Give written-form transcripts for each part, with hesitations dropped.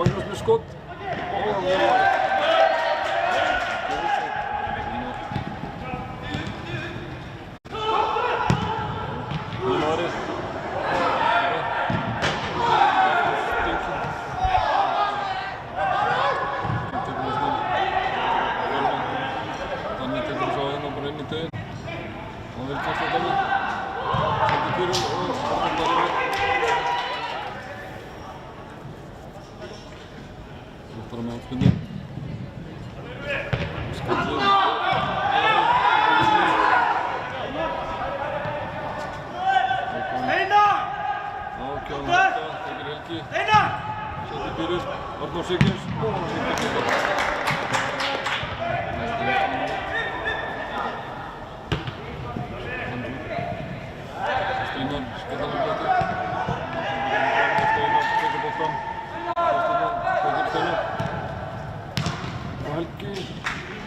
Magnús með skot.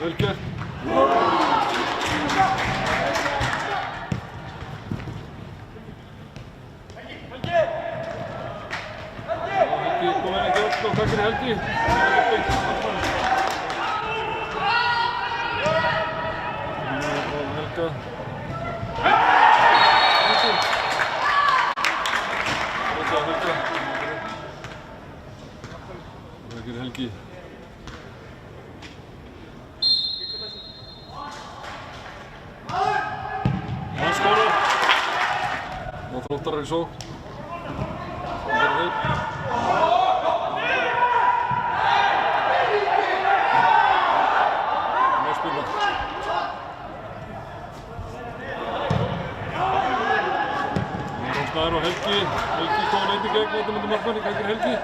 Vel gert. Helgi kom henni ekki upp og takkir Helgi. Helga. Takkir Helgi. Þróttarar í sókn. Má spila. Snær og Helgi. Helgi kom hann einnig gegn, þetta myndi markmanni, hvað er Helgi?